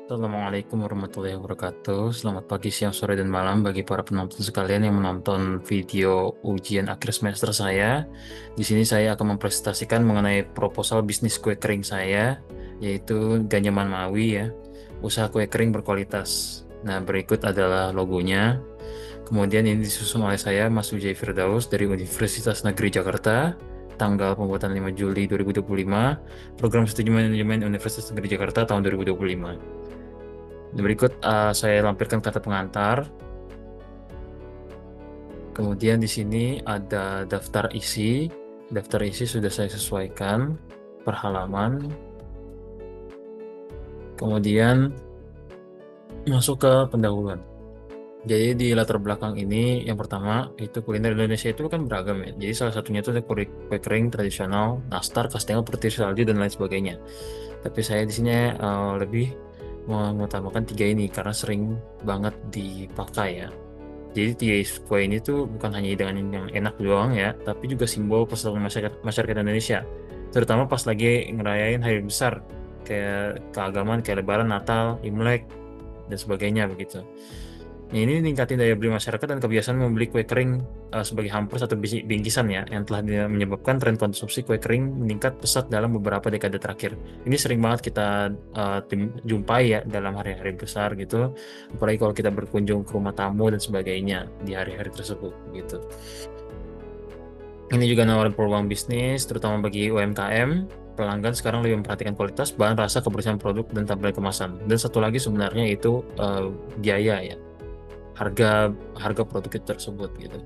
Assalamualaikum warahmatullahi wabarakatuh. Selamat pagi, siang, sore, dan malam bagi para penonton sekalian yang menonton video ujian akhir semester saya. Di sini saya akan mempresentasikan mengenai proposal bisnis kue kering saya, yaitu Ganyaman Mawi ya, usaha kue kering berkualitas. Nah, berikut adalah logonya. Kemudian ini disusun oleh saya, Mas Wijay Firdaus dari Universitas Negeri Jakarta, tanggal pembuatan 5 Juli 2025, program studi manajemen Universitas Negeri Jakarta tahun 2025. Berikut saya lampirkan kata pengantar. Kemudian di sini ada daftar isi. Daftar isi sudah saya sesuaikan per halaman. Kemudian masuk ke pendahuluan. Jadi di latar belakang ini yang pertama itu kuliner Indonesia itu kan beragam ya. Jadi salah satunya itu ada kue kering tradisional, nastar, kastengel, petir salju dan lain sebagainya. Tapi saya di sini lebih mengutamakan tiga ini karena sering banget dipakai ya. Jadi tiga kue ini tuh bukan hanya hidangan yang enak doang ya, tapi juga simbol persatuan masyarakat Indonesia. Terutama pas lagi ngerayain hari besar kayak keagamaan kayak Lebaran, Natal, Imlek dan sebagainya begitu. Nah, ini ningkatin daya beli masyarakat dan kebiasaan membeli kue kering sebagai hampers atau bingkisan ya, yang telah menyebabkan tren konsumsi kue kering meningkat pesat dalam beberapa dekade terakhir. Ini sering banget kita jumpai ya dalam hari-hari besar gitu, apalagi kalau kita berkunjung ke rumah tamu dan sebagainya di hari-hari tersebut gitu. Ini juga nawarin peluang bisnis, terutama bagi UMKM. Pelanggan sekarang lebih memperhatikan kualitas, bahan rasa, kebersihan produk, dan tampilan kemasan. Dan satu lagi sebenarnya itu biaya ya, harga produk itu tersebut gitu.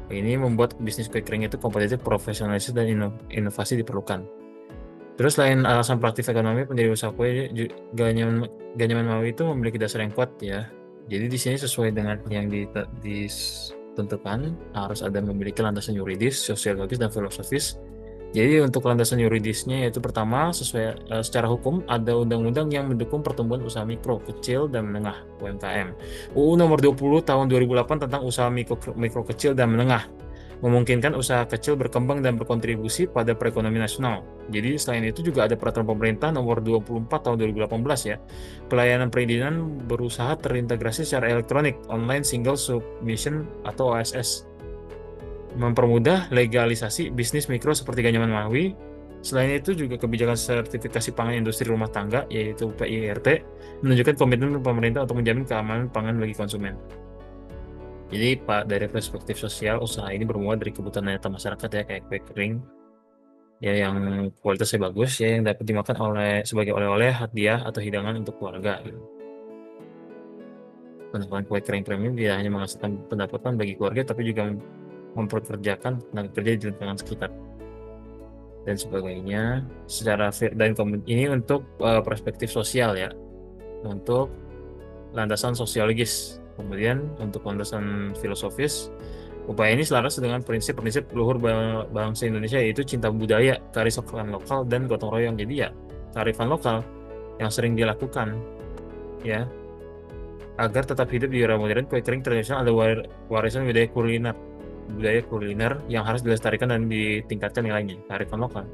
Ini membuat bisnis kue kering itu kompetitif, profesionalisme dan inovasi diperlukan. Terus selain alasan praktis ekonomi, pendiri usaha kue Ganyaman Mawi itu memiliki dasar yang kuat ya. Jadi di sini sesuai dengan yang ditentukan harus ada memiliki landasan yuridis, sosiologis dan filosofis. Jadi untuk landasan yuridisnya yaitu pertama secara hukum ada undang-undang yang mendukung pertumbuhan usaha mikro, kecil dan menengah UMKM. UU Nomor 20 Tahun 2008 tentang usaha mikro kecil dan menengah memungkinkan usaha kecil berkembang dan berkontribusi pada perekonomian nasional. Jadi selain itu juga ada peraturan pemerintah nomor 24 tahun 2018 ya. Pelayanan perizinan berusaha terintegrasi secara elektronik, online single submission atau OSS, mempermudah legalisasi bisnis mikro seperti Ganyaman Mawi. Selain itu juga kebijakan sertifikasi pangan industri rumah tangga yaitu PIRT menunjukkan komitmen pemerintah untuk menjamin keamanan pangan bagi konsumen. Jadi Pak, dari perspektif sosial, usaha ini bermula dari kebutuhan nyata masyarakat ya, kayak kue kering ya yang kualitasnya bagus ya, yang dapat dimakan sebagai oleh-oleh, hadiah atau hidangan untuk keluarga gitu. Penjualan kue kering premium tidak hanya menghasilkan pendapatan bagi keluarga, tapi juga memperkerjakan tenaga kerja di lingkungan sekitar dan sebagainya. Ini untuk perspektif sosial ya, untuk landasan sosiologis. Kemudian untuk landasan filosofis, upaya ini selaras dengan prinsip-prinsip luhur bangsa Indonesia yaitu cinta budaya, kearifan lokal, dan gotong royong. Jadi ya kearifan lokal yang sering dilakukan ya agar tetap hidup di era modern. Kue kering tradisional ada warisan budaya kuliner yang harus dilestarikan dan ditingkatkan nilainya, kearifan lokal.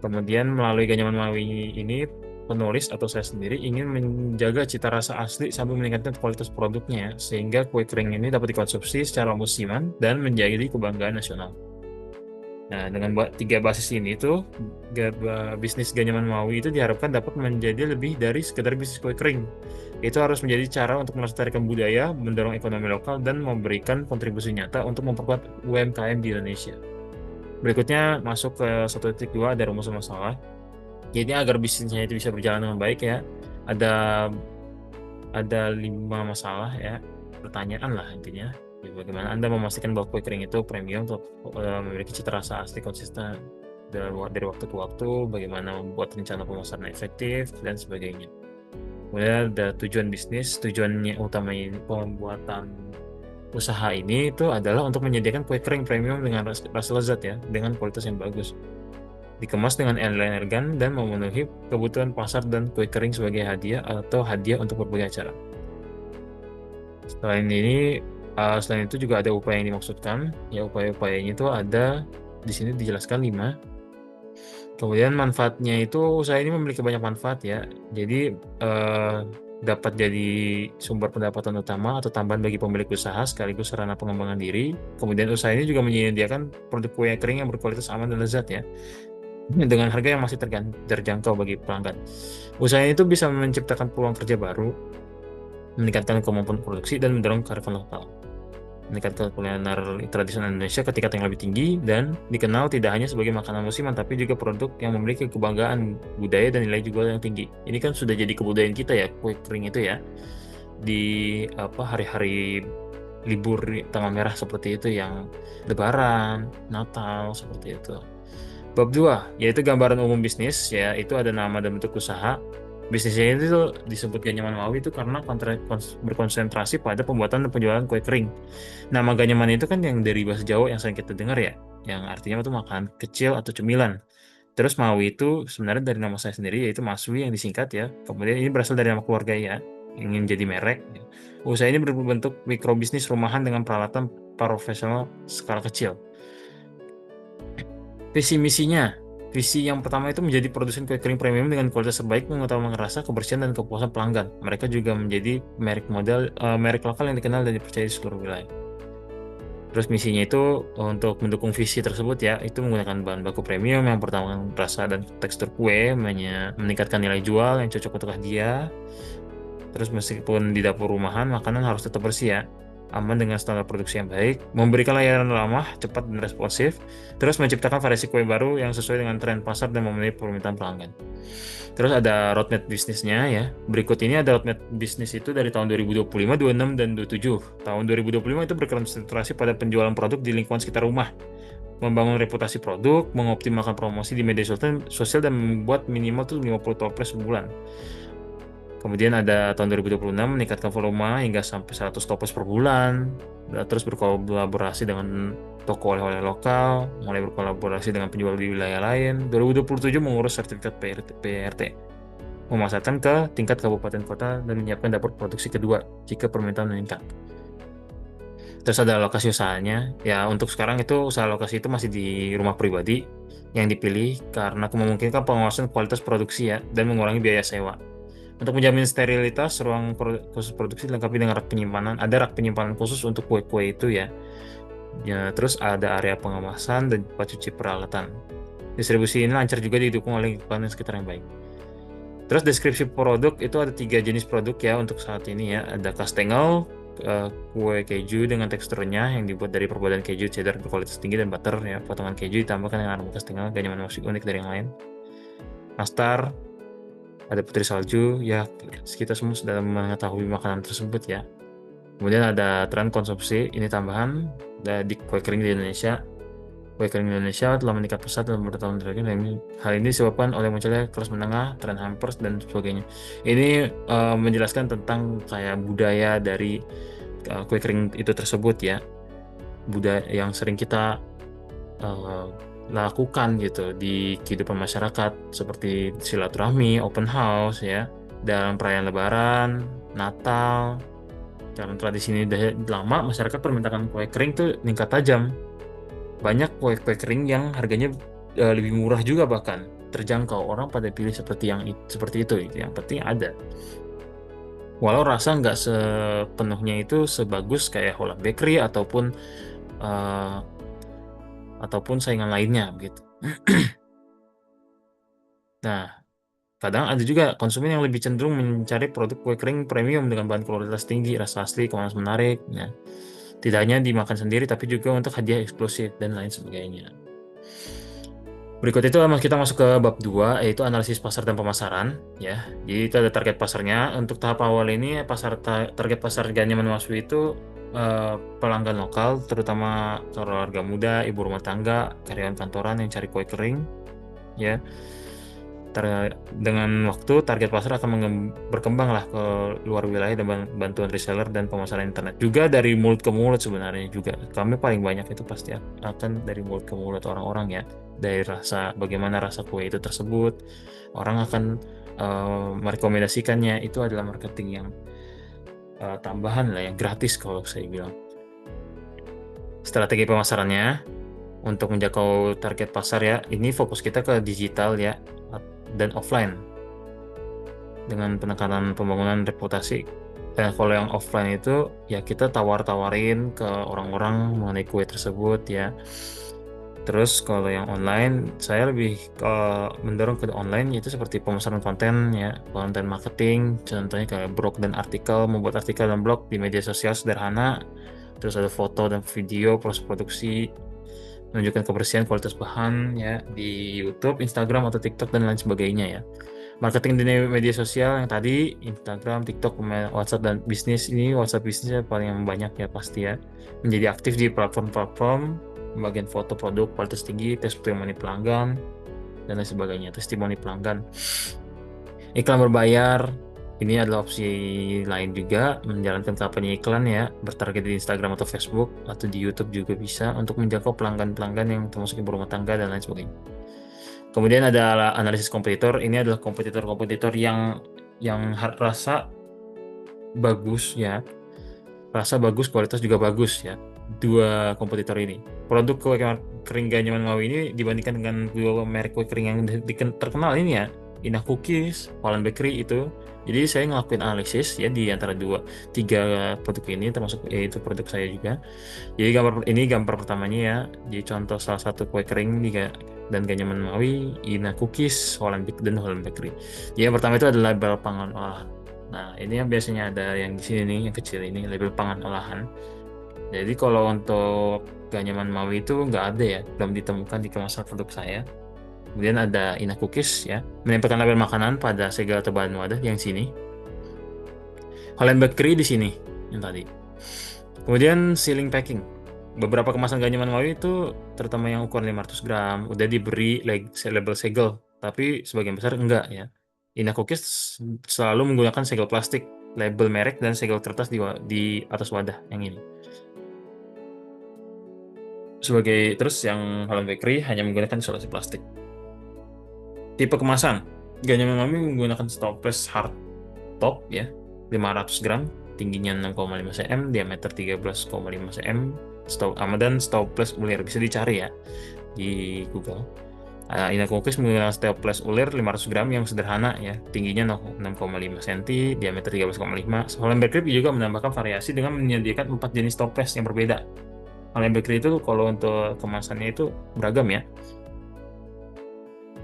Kemudian melalui Ganyaman Mawi ini penulis atau saya sendiri ingin menjaga cita rasa asli sambil meningkatkan kualitas produknya sehingga kue kering ini dapat dikonsumsi secara musiman dan menjadi kebanggaan nasional. Nah, dengan tiga basis ini tuh bisnis Ganyaman Mawi itu diharapkan dapat menjadi lebih dari sekedar bisnis kue kering. Itu harus menjadi cara untuk melestarikan budaya, mendorong ekonomi lokal, dan memberikan kontribusi nyata untuk memperkuat UMKM di Indonesia. Berikutnya masuk ke 1.2 ada rumus masalah. Jadi agar bisnisnya itu bisa berjalan dengan baik ya, ada 5 masalah ya, pertanyaan lah intinya. Bagaimana Anda memastikan bahwa kue kering itu premium untuk memiliki cita rasa asli konsisten dari waktu ke waktu, bagaimana membuat rencana pemasaran efektif, dan sebagainya. Kemudian ada tujuan bisnis, tujuannya utama pembuatan usaha ini itu adalah untuk menyediakan kue kering premium dengan rasa lezat ya, dengan kualitas yang bagus. Dikemas dengan elegan dan memenuhi kebutuhan pasar dan kue kering sebagai hadiah atau hadiah untuk berbagai acara. Selain itu juga ada upaya yang dimaksudkan. Ya upaya-upayanya itu ada di sini dijelaskan 5. Kemudian manfaatnya itu usaha ini memiliki banyak manfaat ya. Jadi dapat jadi sumber pendapatan utama atau tambahan bagi pemilik usaha sekaligus sarana pengembangan diri. Kemudian usaha ini juga menyediakan produk kue kering yang berkualitas aman dan lezat ya, dengan harga yang masih terjangkau bagi pelanggan. Usaha ini itu bisa menciptakan peluang kerja baru, meningkatkan kemampuan produksi dan mendorong kearifan lokal, meningkatkan kuliner tradisional Indonesia ke tingkat yang lebih tinggi dan dikenal tidak hanya sebagai makanan musiman tapi juga produk yang memiliki kebanggaan budaya dan nilai jual yang tinggi. Ini kan sudah jadi kebudayaan kita ya, kue kering itu ya, di hari-hari libur tanggal merah seperti itu, yang Lebaran, Natal seperti itu. Bab 2 yaitu gambaran umum bisnis, ya itu ada nama dan bentuk usaha. Bisnisnya itu disebut Ganyaman Wawi itu karena berkonsentrasi pada pembuatan dan penjualan kue kering. Nama Ganyaman itu kan yang dari bahasa Jawa yang sering kita dengar ya, yang artinya itu makanan kecil atau cemilan. Terus Mawi itu sebenarnya dari nama saya sendiri, yaitu Maswi yang disingkat ya. Kemudian ini berasal dari nama keluarga ya, ingin jadi merek. Usaha ini berbentuk mikrobisnis rumahan dengan peralatan profesional skala kecil. Visi misinya, visi yang pertama itu menjadi produsen kue kering premium dengan kualitas terbaik, mengutamakan rasa, kebersihan, dan kepuasan pelanggan. Mereka juga menjadi merek lokal yang dikenal dan dipercaya di seluruh wilayah. Terus misinya itu untuk mendukung visi tersebut ya, itu menggunakan bahan baku premium yang pertama rasa dan tekstur kue, meningkatkan nilai jual yang cocok untuk hadiah. Terus meskipun di dapur rumahan, makanan harus tetap bersih ya, aman dengan standar produksi yang baik, memberikan layanan ramah, cepat dan responsif, terus menciptakan variasi kue baru yang sesuai dengan tren pasar dan memenuhi permintaan pelanggan. Terus ada roadmap bisnisnya ya. Berikut ini ada roadmap bisnis itu dari tahun 2025, 26, dan 27. Tahun 2025 itu berkonsentrasi pada penjualan produk di lingkungan sekitar rumah, membangun reputasi produk, mengoptimalkan promosi di media sosial dan membuat minimal tuh 50 toples sebulan. Kemudian ada tahun 2026 meningkatkan volume hingga sampai 100 toples per bulan. Terus berkolaborasi dengan toko oleh-oleh lokal, mulai berkolaborasi dengan penjual di wilayah lain. 2027 mengurus sertifikat PRT, memasarkan ke tingkat kabupaten kota dan menyiapkan dapur produksi kedua jika permintaan meningkat. Terus ada lokasi usahanya. Ya, untuk sekarang itu usaha lokasi itu masih di rumah pribadi yang dipilih karena memungkinkan pengawasan kualitas produksi ya dan mengurangi biaya sewa. Untuk menjamin sterilitas, ruang khusus produksi dilengkapi dengan rak penyimpanan. Ada rak penyimpanan khusus untuk kue-kue itu ya. Ya, terus ada area pengemasan dan tempat cuci peralatan. Distribusi ini lancar juga didukung oleh lingkungan sekitar yang baik. Terus deskripsi produk itu ada 3 jenis produk ya untuk saat ini ya. Ada kastengel, kue keju dengan teksturnya yang dibuat dari perpaduan keju cheddar berkualitas tinggi dan butter ya. Potongan keju ditambahkan dengan aroma kastengel, Ganyaman musik unik dari yang lain. Nastar, ada putri salju ya, kita semua sudah mengetahui makanan tersebut ya. Kemudian ada tren konsumsi, ini tambahan di kue kering di Indonesia. Kue kering di Indonesia telah meningkat pesat dalam beberapa tahun terakhir. Hal ini disebabkan oleh munculnya kelas menengah, tren hampers dan sebagainya. Ini menjelaskan tentang kayak budaya dari kue kering itu tersebut ya, budaya yang sering kita lakukan gitu di kehidupan masyarakat seperti silaturahmi, open house ya, dalam perayaan Lebaran, Natal. Karena tradisi ini udah lama, masyarakat permintaan kue kering tuh meningkat tajam. Banyak kue-kue kering yang harganya lebih murah juga, bahkan terjangkau. Orang pada pilih seperti itu. Yang penting ada. Walau rasa nggak sepenuhnya itu sebagus kayak Holland Bakery ataupun saingan lainnya gitu. Nah, kadang ada juga konsumen yang lebih cenderung mencari produk kue kering premium dengan bahan kualitas tinggi, rasa asli, kemasan menarik. Nah, tidak hanya dimakan sendiri, tapi juga untuk hadiah eksklusif dan lain sebagainya. Berikut itu kita masuk ke bab 2, yaitu analisis pasar dan pemasaran. Ya, jadi itu ada target pasarnya. Untuk tahap awal ini, target pasar Ganyaman Maswi itu pelanggan lokal, terutama keluarga muda, ibu rumah tangga, karyawan kantoran yang cari kue kering. Ya, dengan waktu target pasar akan berkembang lah ke luar wilayah dan bantuan reseller dan pemasaran internet. Juga dari mulut ke mulut sebenarnya juga. Kami paling banyak itu pasti akan dari mulut ke mulut orang-orang ya. Dari bagaimana rasa kue itu tersebut. Orang akan merekomendasikannya. Itu adalah marketing yang tambahan lah, yang gratis kalau saya bilang. Strategi pemasarannya. Untuk menjangkau target pasar ya, ini fokus kita ke digital ya dan offline dengan penekanan pembangunan reputasi. Dan kalau yang offline itu ya kita tawar-tawarin ke orang-orang mengenai kue tersebut ya. Terus kalau yang online, saya lebih mendorong ke online yaitu seperti pemasaran konten ya, konten marketing, contohnya kayak blog dan artikel, membuat artikel dan blog di media sosial sederhana. Terus ada foto dan video, proses produksi, menunjukkan kebersihan kualitas bahan ya di YouTube, Instagram atau TikTok dan lain sebagainya ya. Marketing di media sosial yang tadi Instagram, TikTok, WhatsApp dan bisnis ini WhatsApp bisnisnya paling banyak ya pasti ya. Menjadi aktif di platform-platform, bagian foto produk kualitas tinggi, testimoni pelanggan dan lain sebagainya. Testimoni pelanggan. Iklan berbayar ini adalah opsi lain juga, menjalankan kampanye iklan ya, bertarget di Instagram atau Facebook atau di YouTube juga bisa untuk menjangkau pelanggan-pelanggan yang termasuk ibu rumah tangga dan lain sebagainya. Kemudian ada analisis kompetitor. Ini adalah kompetitor-kompetitor yang rasa bagus ya, rasa bagus, kualitas juga bagus ya. Dua kompetitor ini. Produk kue kering Ganyaman Mawi ini dibandingkan dengan dua merek kue kering yang terkenal ini ya, Inah Cookies, Holland Bakery itu. Jadi saya ngelakuin analisis ya di antara tiga produk ini, termasuk itu produk saya juga. Jadi gambar pertamanya ya. Jadi contoh salah satu kue kering dan Ganyaman Mawi, Inah Cookies, Holland Bakery. Jadi yang pertama itu adalah label pangan olahan. Nah, ini yang biasanya ada yang di sini nih, yang kecil ini, label pangan olahan. Jadi kalau untuk Ganyaman Mawi itu nggak ada ya, belum ditemukan di kemasan produk saya. Kemudian ada Inah Cookies ya, menempelkan label makanan pada segel atau bahan wadah yang sini. Holland Bakery di sini, yang tadi. Kemudian sealing packing. Beberapa kemasan Ganyaman Mawi itu, terutama yang ukuran 500 gram, udah diberi label segel, tapi sebagian besar enggak ya. Inah Cookies selalu menggunakan segel plastik, label merek, dan segel kertas di atas wadah yang ini. Terus yang Holland Bakery hanya menggunakan isolasi plastik. Tipe kemasan, Ganyaman Mawi menggunakan stopless hard top ya, 500 gram, tingginya 6,5 cm, diameter 13,5 cm, dan stopless ulir. Bisa dicari ya di Google. Inah Cookies menggunakan stopless ulir 500 gram yang sederhana ya, tingginya 6,5 cm, diameter 13,5. Holland Bakery juga menambahkan variasi dengan menyediakan 4 jenis stopless yang berbeda. Holland Bakery itu kalau untuk kemasannya itu beragam ya.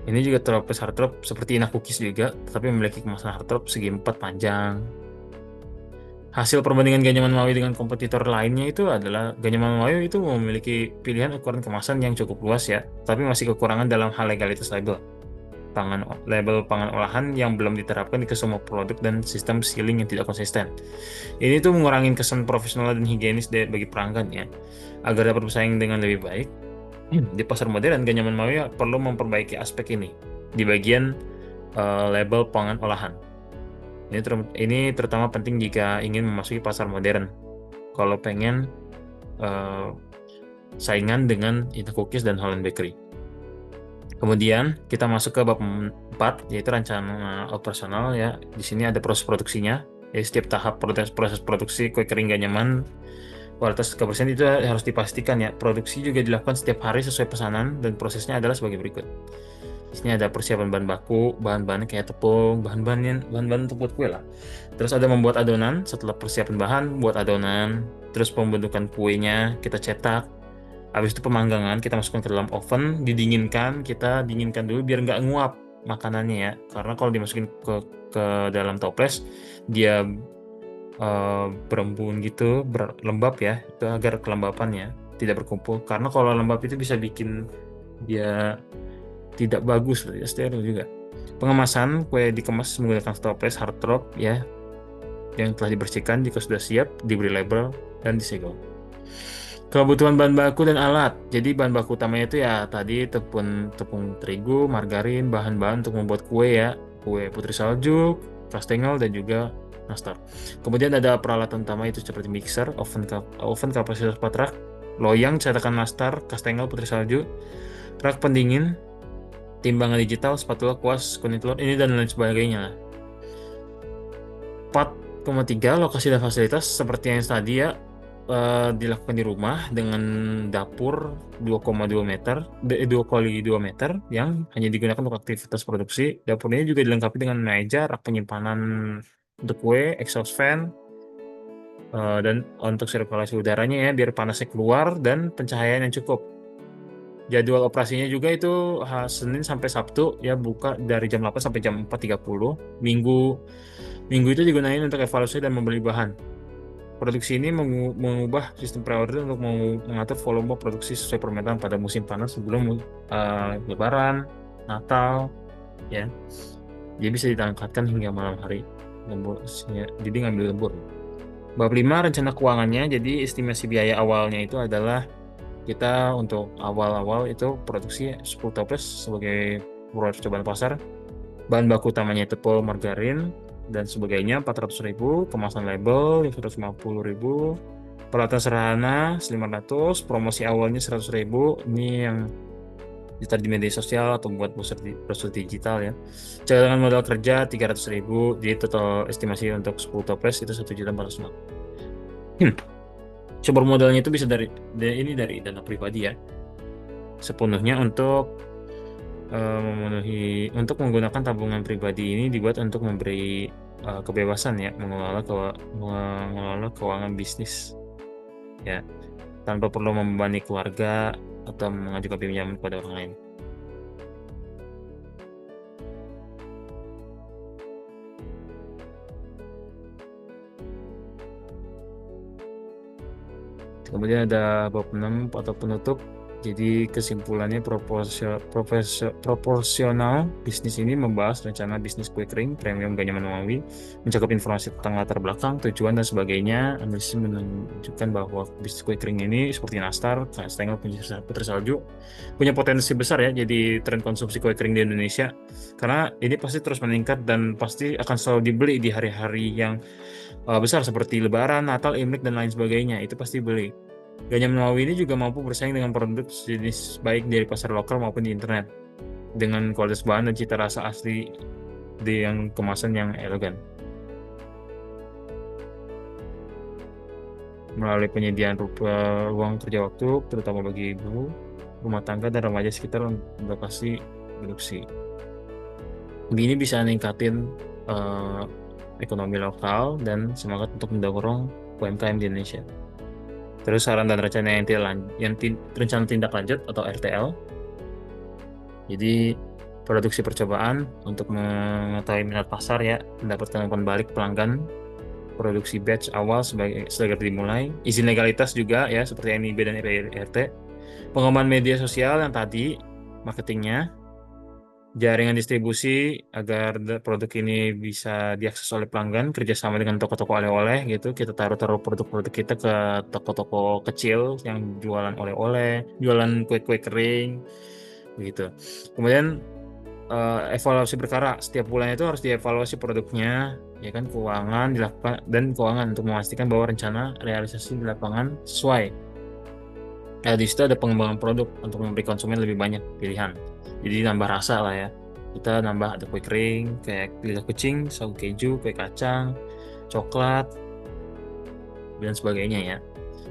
Ini juga toples hard top seperti Inah Cookies juga, tetapi memiliki kemasan hard top segi 4 panjang. Hasil perbandingan Ganyaman Mawi dengan kompetitor lainnya itu adalah Ganyaman Mawi itu memiliki pilihan ukuran kemasan yang cukup luas ya, tapi masih kekurangan dalam hal legalitas label pangan olahan yang belum diterapkan di semua produk dan sistem sealing yang tidak konsisten. Ini tuh mengurangi kesan profesional dan higienis bagi pelanggan ya. Agar dapat bersaing dengan lebih baik, di pasar modern, Ganyaman Mawi perlu memperbaiki aspek ini di bagian label pangan olahan. Ini terutama penting jika ingin memasuki pasar modern. Kalau pengen saingan dengan Inah Cookies dan Holland Bakery. Kemudian kita masuk ke bab 4, yaitu rencana operasional ya. Di sini ada proses produksinya. Jadi setiap tahap proses produksi kue kering Ganyaman, kualitas kebersihan itu harus dipastikan ya. Produksi juga dilakukan setiap hari sesuai pesanan dan prosesnya adalah sebagai berikut. Di sini ada persiapan bahan baku, bahan-bahan kayak tepung, bahan-bahan untuk buat kue lah. Terus ada membuat adonan. Setelah persiapan bahan, buat adonan. Terus pembentukan kuenya kita cetak. Habis itu pemanggangan, kita masukkan ke dalam oven, kita dinginkan dulu biar nggak nguap makanannya ya. Karena kalau dimasukin ke dalam toples, dia berembun gitu, lembab ya, itu agar kelembapannya tidak berkumpul. Karena kalau lembab itu bisa bikin dia tidak bagus, ya, steril juga. Pengemasan, kue dikemas menggunakan toples hard top ya, yang telah dibersihkan. Jika sudah siap, diberi label dan disegel. Kebutuhan bahan baku dan alat. Jadi bahan baku utamanya itu ya tadi tepung terigu, margarin, bahan-bahan untuk membuat kue ya, kue putri salju, kastengel dan juga nastar. Kemudian ada peralatan utama itu seperti mixer, oven kapasitas 4 rak, loyang cetakan nastar, kastengel putri salju, rak pendingin, timbangan digital, spatula, kuas, kuning telur, ini dan lain sebagainya. 4,3 lokasi dan fasilitas seperti yang tadi ya. dilakukan di rumah dengan dapur 2,2 meter, 2 kali 2 meter yang hanya digunakan untuk aktivitas produksi. Dapurnya juga dilengkapi dengan meja, rak penyimpanan untuk kue, exhaust fan, dan untuk sirkulasi udaranya ya biar panasnya keluar dan pencahayaan yang cukup. Jadwal operasinya juga itu Senin sampai Sabtu ya buka dari jam 8 sampai jam 4.30. Minggu Minggu itu digunakan untuk evaluasi dan membeli bahan. Produksi ini mengubah sistem pre-order untuk mengatur volume produksi sesuai permintaan pada musim panas sebelum Lebaran, Natal, ya. Jadi bisa ditangkatkan hingga malam hari. Jadi ngambil lembur. Bab 5 rencana keuangannya. Jadi estimasi biaya awalnya itu adalah kita untuk awal-awal itu produksi 10 toples sebagai percobaan pasar. Bahan baku utamanya tepung, margarin, dan sebagainya 400.000, kemasan label 150.000, peralatan sederhana 500, promosi awalnya 100.000. Ini yang ditaruh di media sosial atau buat brosur digital ya. Cadangan modal kerja 300.000, jadi total estimasi untuk 10 toples itu 1.400.000. Sumber modalnya itu bisa dari dana pribadi ya, sepenuhnya untuk menggunakan tabungan pribadi ini dibuat untuk memberi kebebasan ya mengelola keuangan bisnis ya tanpa perlu membebani keluarga atau mengajukan pinjaman kepada orang lain. Kemudian ada bab 6 atau penutup. Jadi kesimpulannya proporsional bisnis ini membahas rencana bisnis kue kering premium Ganyaman Romawi, mencakup informasi tentang latar belakang, tujuan dan sebagainya. Analisis menunjukkan bahwa bisnis kue kering ini seperti nastar, kastengel, putri salju punya potensi besar ya jadi tren konsumsi kue kering di Indonesia karena ini pasti terus meningkat dan pasti akan selalu dibeli di hari-hari yang besar seperti Lebaran, Natal, Imlek dan lain sebagainya. Itu pasti beli. Ganyaman Romawi ini juga mampu bersaing dengan produk jenis baik dari pasar lokal maupun di internet dengan kualitas bahan dan cita rasa asli di yang kemasan yang elegan. Melalui penyediaan ruang kerja waktu terutama bagi ibu rumah tangga dan remaja sekitar lokasi produksi. Ini bisa meningkatin ekonomi lokal dan semangat untuk mendorong UMKM di Indonesia. Terus saran dan rencana rencana tindak lanjut atau RTL. Jadi produksi percobaan untuk mengetahui minat pasar ya, mendapatkan umpan balik pelanggan, produksi batch awal segera dimulai, izin legalitas juga ya seperti NIB dan RT, pengembangan media sosial yang tadi, marketingnya, jaringan distribusi agar produk ini bisa diakses oleh pelanggan, kerjasama dengan toko-toko oleh-oleh gitu. Kita taruh produk-produk kita ke toko-toko kecil yang jualan oleh-oleh, jualan kue-kue kering begitu. Kemudian evaluasi berkala setiap bulannya itu harus dievaluasi produknya ya kan, keuangan dilakukan dan keuangan untuk memastikan bahwa rencana realisasi di lapangan sesuai. Di situ ada pengembangan produk untuk memberi konsumen lebih banyak pilihan. Jadi nambah rasa lah ya. Kita nambah ada kue kering, kayak lidah kucing, sagu keju, kue kacang, coklat, dan sebagainya ya.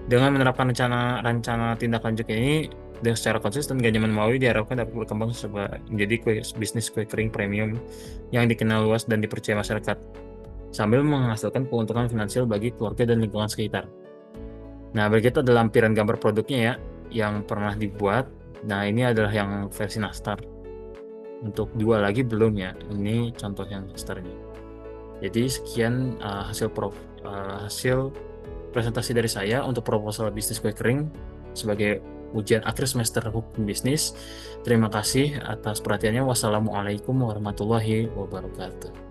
Dengan menerapkan rencana tindak lanjut ini dan secara konsisten, Ganyaman Romawi diharapkan dapat berkembang menjadi bisnis kue kering premium yang dikenal luas dan dipercaya masyarakat, sambil menghasilkan keuntungan finansial bagi keluarga dan lingkungan sekitar. Nah, berikut ada lampiran gambar produknya ya, yang pernah dibuat. Nah, ini adalah yang versi nastar. Untuk dua lagi belum ya, ini contoh yang nastarnya. Jadi sekian hasil presentasi dari saya untuk proposal bisnis kue kering sebagai ujian akhir semester hukum bisnis. Terima kasih atas perhatiannya. Wassalamualaikum warahmatullahi wabarakatuh.